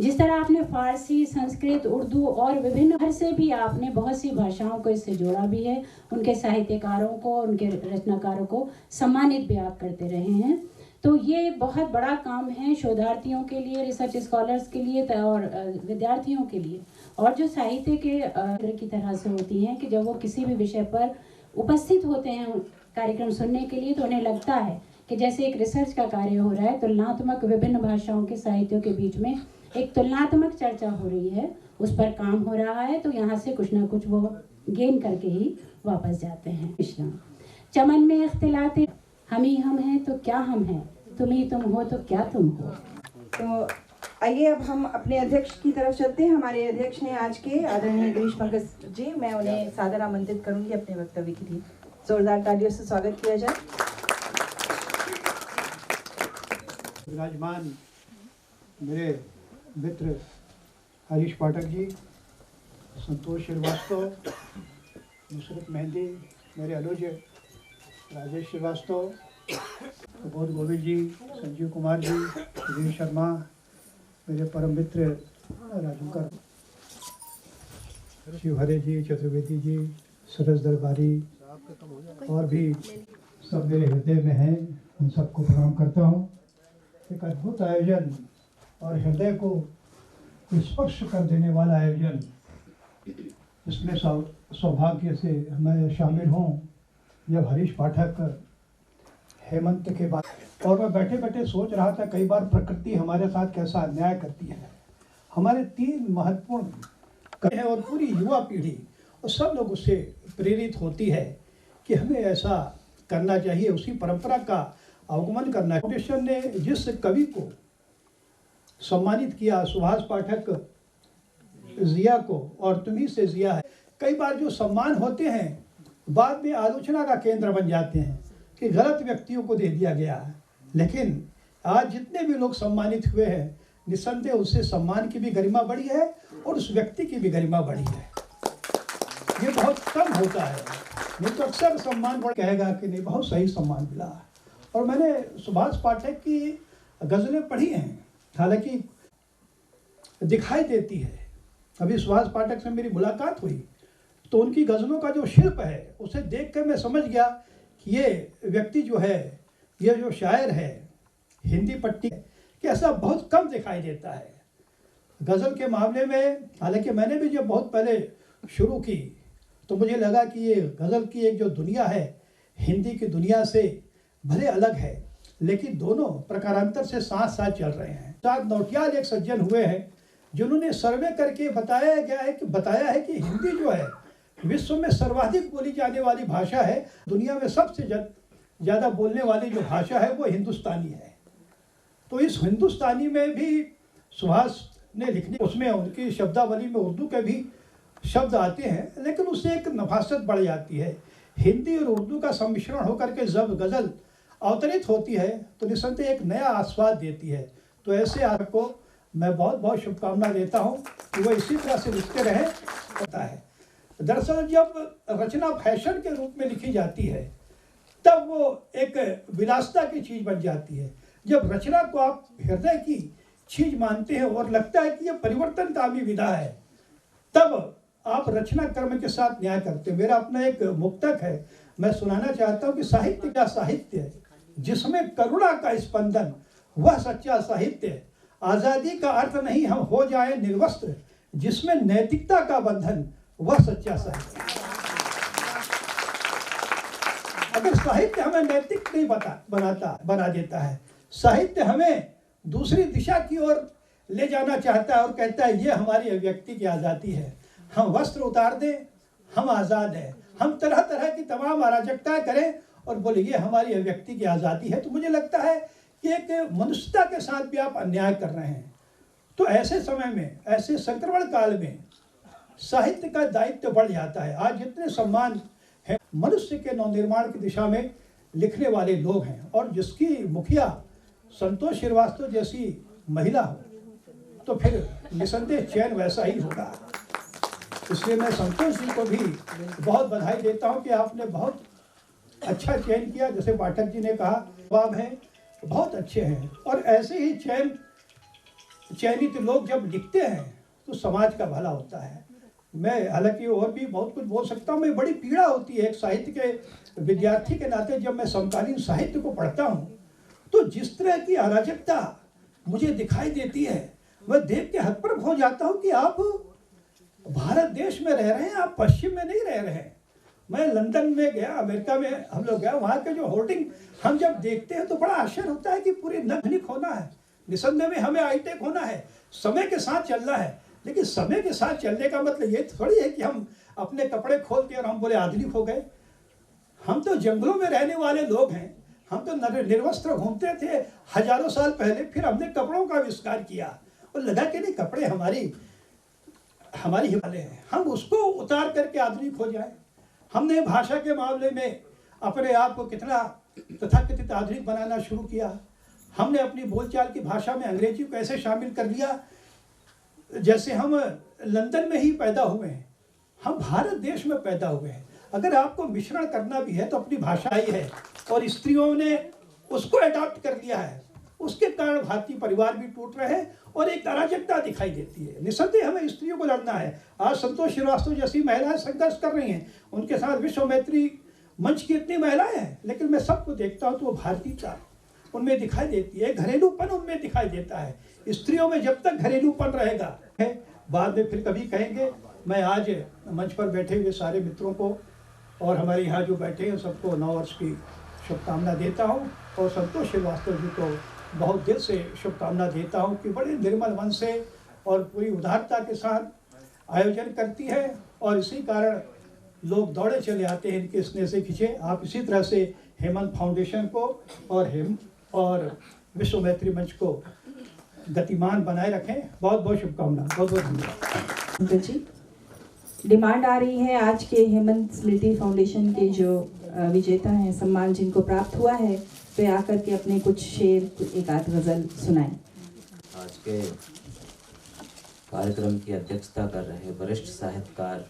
जिस तरह आपने फारसी, संस्कृत, उर्दू और विभिन्न भाषा से भी आपने बहुत सी भाषाओं को इससे जोड़ा भी है, उनके साहित्यकारों को, उनके रचनाकारों को सम्मानित भी आप करते रहे हैं। तो ये बहुत बड़ा काम है शोधार्थियों के लिए, रिसर्च स्कॉलर्स के लिए और विद्यार्थियों के लिए, और जो साहित्य के की तरह से होती हैं कि जब वो किसी भी विषय पर उपस्थित होते हैं कार्यक्रम सुनने के लिए, तो उन्हें लगता है कि जैसे एक रिसर्च का कार्य हो रहा है, तुलनात्मक विभिन्न भाषाओं के साहित्यों के बीच में एक तुलनात्मक चर्चा हो रही है, उस पर काम हो रहा है, तो यहाँ से कुछ ना कुछ वो गेन करके ही वापस जाते हैं। विश्राम चमन में इख्तिलाते, हम ही हम हैं तो क्या हम हैं, तुम ही तुम हो तो क्या तुम हो। तो आइए अब हम अपने अध्यक्ष की तरफ चलते हैं। हमारे अध्यक्ष हैं आज के आदरणीय गिरीश पंकज जी। मैं उन्हें सादर आमंत्रित करूंगी अपने वक्तव्य के लिए। जोरदार तालियों से स्वागत किया जाए। विराजमान मेरे मित्र हरीश पाठक जी, संतोष श्रीवास्तव, नुसरत मेहंदी, मेरे अनुज राजेश श्रीवास्तव, प्रबोध गोविंद जी, संजीव कुमार जी, वीर शर्मा, मेरे परम मित्र राजूकर, शिवहरे जी, चतुर्वेदी जी, सरस दरबारी और भी सब मेरे हृदय में हैं, उन सबको प्रणाम करता हूँ। एक अद्भुत आयोजन और हृदय को स्पर्श कर देने वाला आयोजन, इसमें सौभाग्य से मैं शामिल हूँ। जब हरीश पाठक हेमंत के बाद, और मैं बैठे बैठे सोच रहा था कई बार प्रकृति हमारे साथ कैसा अन्याय करती है। हमारे 3 महत्वपूर्ण हैं और पूरी युवा पीढ़ी और सब लोग उससे प्रेरित होती है कि हमें ऐसा करना चाहिए, उसी परंपरा का अवगमन करना। फाउंडेशन ने जिस कवि को सम्मानित किया, सुभाष पाठक जिया को, और तुम्ही से जिया है। कई बार जो सम्मान होते हैं बाद में आलोचना का केंद्र बन जाते हैं कि गलत व्यक्तियों को दे दिया गया है, लेकिन आज जितने भी लोग सम्मानित हुए हैं, निस्संदेह उससे सम्मान की भी गरिमा बढ़ी है और उस व्यक्ति की भी गरिमा बढ़ी है। ये बहुत कम होता है, नहीं तो अक्सर सम्मान बढ़ कहेगा कि नहीं बहुत सही सम्मान मिला। और मैंने सुभाष पाठक की गज़लें पढ़ी हैं, हालांकि दिखाई देती है। अभी सुभाष पाठक से मेरी मुलाकात हुई तो उनकी गज़लों का जो शिल्प है उसे देख कर मैं समझ गया कि ये व्यक्ति जो है, ये जो शायर है, हिंदी पट्टी कि ऐसा बहुत कम दिखाई देता है गज़ल के मामले में। हालांकि मैंने भी जब बहुत पहले शुरू की तो मुझे लगा कि ये गज़ल की एक जो दुनिया है हिंदी की दुनिया से भले अलग है, लेकिन दोनों प्रकारांतर से साथ साथ चल रहे हैं। साथ नौटियाल एक सज्जन हुए हैं जिन्होंने सर्वे करके बताया है कि हिंदी जो है विश्व में सर्वाधिक बोली जाने वाली भाषा है। दुनिया में सबसे ज़्यादा बोलने वाली जो भाषा है वो हिंदुस्तानी है। तो इस हिंदुस्तानी में भी सुभाष ने लिखने, उसमें उनकी शब्दावली में उर्दू के भी शब्द आते हैं, लेकिन उससे एक नफासत बढ़ जाती है। हिंदी और उर्दू का सम्मिश्रण होकर के जब गज़ल अवतरित होती है तो निसंदेह एक नया आस्वाद देती है। तो ऐसे आपको मैं बहुत बहुत शुभकामना देता हूँ कि वो इसी तरह से लिखते रहे। होता है दरअसल जब रचना फैशन के रूप में लिखी जाती है तब वो एक विलासिता की चीज़ बन जाती है। जब रचना को आप हृदय की चीज़ मानते हैं और लगता है कि ये परिवर्तनकामी विधा है, तब आप रचना कर्म के साथ न्याय करते हैं। मेरा अपना एक मुक्तक है, मैं सुनाना चाहता हूँ कि साहित्य का साहित्य है जिसमें करुणा का स्पंदन, वह सच्चा साहित्य है। आज़ादी का अर्थ नहीं हम हो जाए निर्वस्त्र, जिसमें नैतिकता का बंधन, वह सच्चा साहित्य है। अगर साहित्य हमें नैतिक नहीं बना देता है, साहित्य हमें दूसरी दिशा की ओर ले जाना चाहता है और कहता है ये हमारी अभिव्यक्ति की आज़ादी है, हम वस्त्र उतार दें, हम आज़ाद हैं, हम तरह तरह की तमाम अराजकताएं करें और बोले ये हमारी अभिव्यक्ति की आज़ादी है। तो मुझे लगता है कि एक मनुष्यता के साथ भी आप अन्याय कर रहे हैं। तो ऐसे समय में, ऐसे संक्रमण काल में साहित्य का दायित्व बढ़ जाता है। आज जितने सम्मान है मनुष्य के नवनिर्माण की दिशा में लिखने वाले लोग हैं, और जिसकी मुखिया संतोष श्रीवास्तव जैसी महिला हो तो फिर निसंदेह चयन वैसा ही होगा। इसलिए मैं संतोष जी को भी बहुत बधाई देता हूं कि आपने बहुत अच्छा चयन किया। जैसे पाठक जी ने कहा, जवाब है बहुत अच्छे हैं, और ऐसे ही चयनित लोग जब लिखते हैं तो समाज का भला होता है। मैं हालांकि और भी बहुत कुछ बोल सकता हूँ, मैं बड़ी पीड़ा होती है एक साहित्य के विद्यार्थी के नाते जब मैं समकालीन साहित्य को पढ़ता हूँ तो जिस तरह की अराजकता मुझे दिखाई देती है मैं देख के हतप्रभ हो जाता हूँ कि आप भारत देश में रह रहे हैं, आप पश्चिम में नहीं रह रहे हैं। मैं लंदन में गया, अमेरिका में हम लोग गए, वहाँ के जो होर्डिंग हम जब देखते हैं तो बड़ा आश्चर्य होता है कि पूरे नग्निक होना है, निसंदेह में हमें हाईटेक होना है, समय के साथ चलना है। लेकिन समय के साथ चलने का मतलब ये थोड़ी है कि हम अपने कपड़े खोलते और हम बोले आधुनिक हो गए। हम तो जंगलों में रहने वाले लोग हैं, हम तो निर्वस्त्र घूमते थे हजारों साल पहले, फिर हमने कपड़ों का आविष्कार किया और लगा कि नहीं कपड़े हमारी हिमालय हैं, हम उसको उतार करके आधुनिक हो जाए। हमने भाषा के मामले में अपने आप को कितना तथाकथित आधुनिक बनाना शुरू किया। हमने अपनी बोलचाल की भाषा में अंग्रेजी को ऐसे शामिल कर लिया जैसे हम लंदन में ही पैदा हुए हैं, हम भारत देश में पैदा हुए हैं। अगर आपको मिश्रण करना भी है तो अपनी भाषा ही है, और स्त्रियों ने उसको अडॉप्ट कर लिया है। उसके कारण भारतीय परिवार भी टूट रहे हैं और एक अराजकता दिखाई देती है। निसंदेह हमें स्त्रियों को लड़ना है। आज संतोष श्रीवास्तव जैसी महिलाएं संघर्ष कर रही हैं, उनके साथ विश्व मैत्री मंच की इतनी महिलाएं हैं, लेकिन मैं सबको देखता हूँ तो वो भारतीयता उनमें दिखाई देती है, घरेलूपन उनमें दिखाई देता है। स्त्रियों में जब तक घरेलूपन रहेगा, बाद में फिर कभी कहेंगे। मैं आज मंच पर बैठे हुए सारे मित्रों को और हमारे यहाँ जो बैठे हैं सबको नव वर्ष की शुभकामना देता हूँ, और संतोष श्रीवास्तव जी को बहुत दिल से शुभकामना देता हूँ कि बड़े निर्मल मन से और पूरी उदारता के साथ आयोजन करती है, और इसी कारण लोग दौड़े चले आते हैं इनके स्नेह से खींचे। आप इसी तरह से हेमंत फाउंडेशन को और विश्व मैत्री मंच को गतिमान बनाए रखें। बहुत बहुत शुभकामना, बहुत बहुत धन्यवाद जी। डिमांड आ रही है आज के हेमंत स्मृति फाउंडेशन के जो विजेता हैं, सम्मान जिनको प्राप्त हुआ है, वे आकर के अपने कुछ शेर, एक आध गजल सुनाएं। आज के कार्यक्रम की अध्यक्षता कर रहे वरिष्ठ साहित्यकार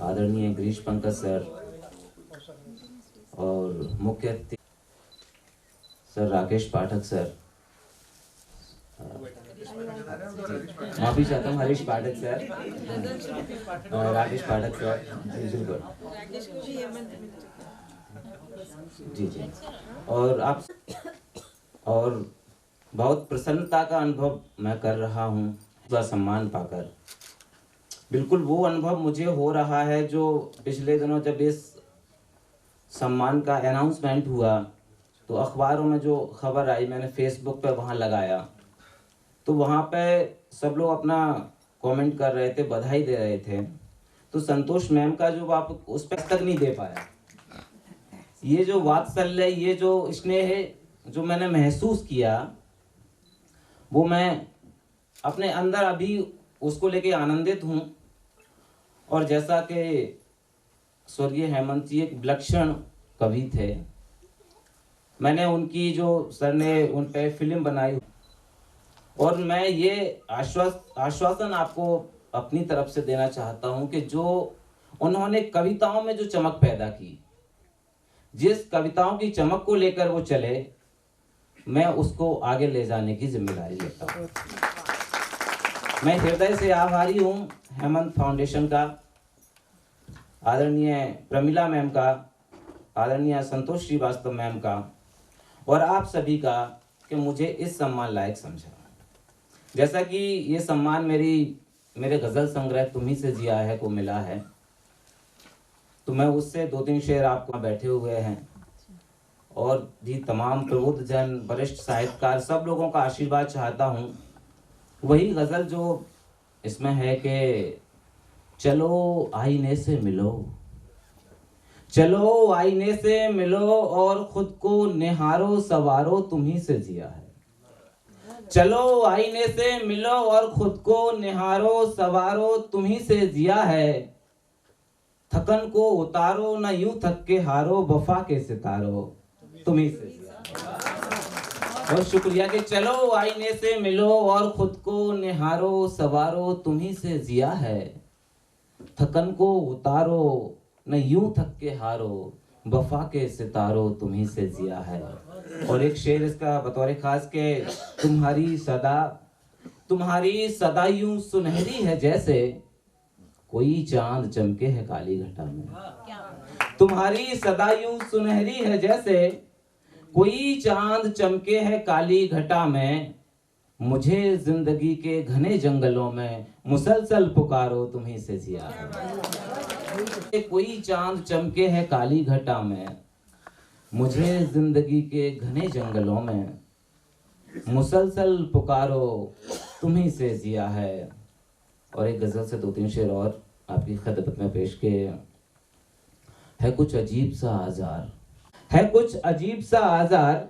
आदरणीय गिरीश पंकज सर और मुख्य अतिथि सर राकेश पाठक सर, माफी चाहता हूँ हरीश पाठक सर, राकेश पाठक सर, जी जी, और आप और बहुत प्रसन्नता का अनुभव मैं कर रहा हूँ सम्मान पाकर। बिल्कुल वो अनुभव मुझे हो रहा है जो पिछले दिनों जब इस सम्मान का अनाउंसमेंट हुआ तो अखबारों में जो खबर आई, मैंने फेसबुक पे वहाँ लगाया तो वहाँ पे सब लोग अपना कमेंट कर रहे थे, बधाई दे रहे थे। तो संतोष मैम का जो आप उस पर तक नहीं दे पाया, ये जो वात्सल्य, ये जो स्नेह जो मैंने महसूस किया, वो मैं अपने अंदर अभी उसको लेके आनंदित हूँ। और जैसा कि स्वर्गीय हेमंत जी एक विलक्षण कवि थे, मैंने उनकी जो सर ने उन पे फिल्म बनाई और मैं ये आश्वासन आपको अपनी तरफ से देना चाहता हूं कि जो उन्होंने कविताओं में जो चमक पैदा की, जिस कविताओं की चमक को लेकर वो चले, मैं उसको आगे ले जाने की जिम्मेदारी लेता हूं। मैं हृदय से आभारी हूं हेमंत फाउंडेशन का, आदरणीय प्रमिला मैम का, आदरणीय संतोष श्रीवास्तव मैम का और आप सभी का कि मुझे इस सम्मान लायक समझा। जैसा कि ये सम्मान मेरे गज़ल संग्रह तुम्ही से जिया है को मिला है, तो मैं उससे 2-3 शेर आपको बैठे हुए हैं और भी तमाम प्रबुद्ध जन, वरिष्ठ साहित्यकार, सब लोगों का आशीर्वाद चाहता हूँ। वही गज़ल जो इसमें है कि चलो आईने से मिलो, चलो आईने से मिलो और खुद को निहारो सवारो तुम्ही से जिया है। चलो आईने से मिलो और खुद को निहारो सवारो तुम्ही से जिया है। थकन को उतारो न यूं थक के हारो, वफा के सितारो तुम्ही से जिया है। बहुत शुक्रिया कि चलो आईने से मिलो और खुद को निहारो सवारो तुम्ही से जिया है। थकन को उतारो न यूं थक के हारो, वफा के सितारो तुम्ही से जिया है। और एक शेर इसका बतौर खास के तुम्हारी सदा यूं सुनहरी है जैसे कोई चांद चमके है काली घटा में। तुम्हारी सदा यूं सुनहरी है जैसे कोई चांद चमके है काली घटा में। मुझे जिंदगी के घने जंगलों में मुसलसल पुकारो तुम्ही से जिया है। कोई चांद चमके है काली घटा में, मुझे जिंदगी के घने जंगलों में मुसलसल पुकारो तुम्ही से जिया है। और एक गजल से 2-3 शेर और आपकी खिदमत में पेश किए। है कुछ अजीब सा आजार, है कुछ अजीब सा आजार,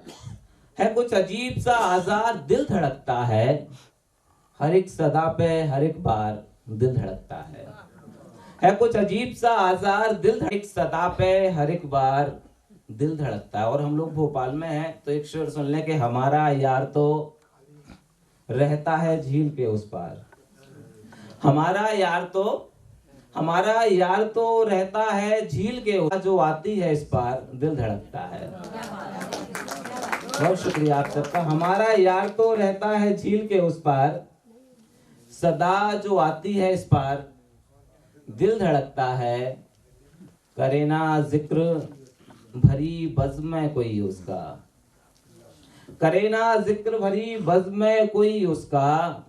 है कुछ अजीब सा आजार, दिल धड़कता है हर एक सदा पे हर एक बार दिल धड़कता है कुछ अजीब सा आजार, दिल एक सदा पे हर एक बार दिल धड़कता है। और हम लोग भोपाल में हैं तो एक शेर सुन लें कि हमारा यार तो रहता है झील के उस पार। हमारा यार तो रहता है झील के उस पार, जो आती है इस पार दिल धड़कता है। बहुत शुक्रिया आप सबका। हमारा यार तो रहता है झील के उस पार, सदा जो आती है इस पार दिल धड़कता है। करे ना जिक्र भरी बज़्म में कोई उसका, करे ना जिक्र भरी बज़्म में कोई उसका,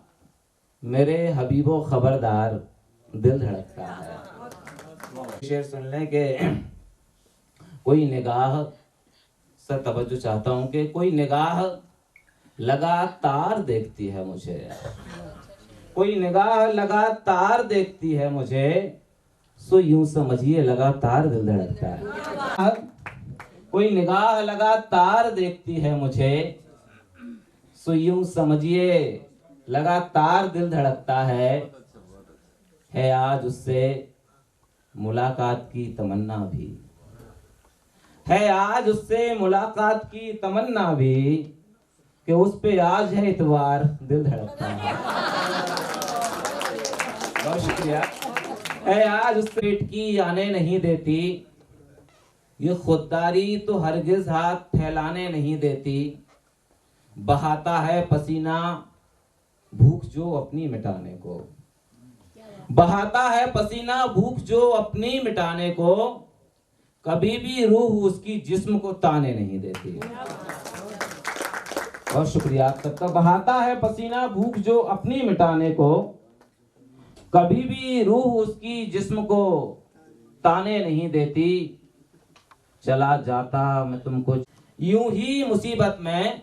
मेरे हबीबो खबरदार दिल धड़कता है। शेर सुन लें कि कोई निगाह, सर तवज्जो चाहता हूं कि कोई निगाह लगातार देखती है मुझे, कोई निगाह लगातार देखती है मुझे, सो यूं समझिए लगातार दिल धड़कता है। कोई निगाह लगातार देखती है मुझे, सो यूं समझिए लगातार दिल धड़कता है आज उससे मुलाकात की तमन्ना भी, है आज उससे मुलाकात की तमन्ना भी, कि उस पे आज है इतवार दिल धड़कता है। बहुत शुक्रिया। है आज उस पेट की आने नहीं देती, ये खुददारी तो हरगिज हाथ फैलाने नहीं देती, बहाता है पसीना भूख जो अपनी मिटाने को, बहाता है पसीना भूख जो अपनी मिटाने को, कभी भी रूह उसकी जिस्म को ताने नहीं देती। बहुत शुक्रिया आप सबका। बहाता है पसीना भूख जो अपनी मिटाने को, कभी भी रूह उसकी जिस्म को ताने नहीं देती। चला जाता मैं तुमको यूं ही मुसीबत में,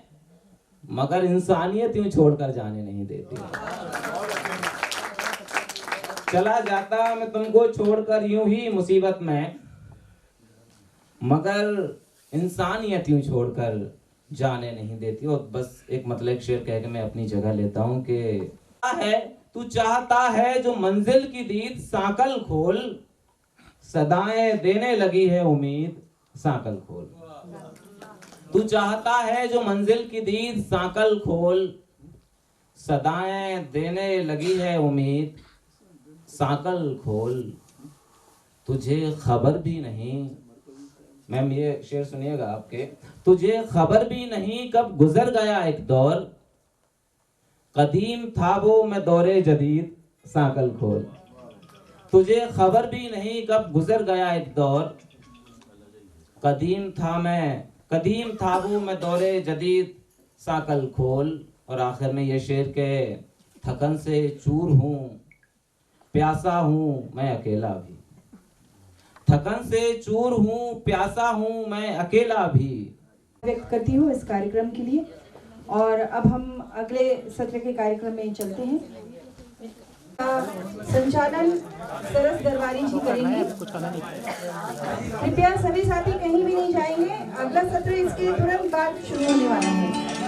मगर इंसानियत यूं छोड़कर जाने नहीं देती। चला जाता मैं तुमको छोड़कर यूं ही मुसीबत में, मगर इंसानियत यूं छोड़कर जाने नहीं देती। और बस एक मतलब शेर कह के मैं अपनी जगह लेता हूं कि है तू चाहता है जो मंजिल की दीद सांकल खोल, सदाएं देने लगी है उम्मीद सांकल खोल। तू चाहता है जो मंजिल की दीद सांकल खोल, सदाएं देने लगी है उम्मीद, सांकल खोल, तुझे खबर भी नहीं। मैम ये शेर सुनिएगा आपके। तुझे खबर भी नहीं कब गुजर गया एक दौर, कदीम था वो मैं दौरे जदीद, सांकल खोल। तुझे खबर भी नहीं कब गुजर गया एक दौर, कदीम था वो मैं दौरे जदीद, सांकल खोल। और आखिर में ये शेर के थकन से चूर हूँ, प्यासा हूँ मैं अकेला भी, थकन से चूर हूँ, प्यासा हूँ मैं अकेला भी। व्यक्त करती हूँ इस कार्यक्रम के लिए। और अब हम अगले सत्र के कार्यक्रम में चलते हैं। संचालन सरस दरबारी जी करेंगे। कृपया सभी साथी कहीं भी नहीं जाएंगे, अगला सत्र इसके तुरंत बाद शुरू होने वाला है।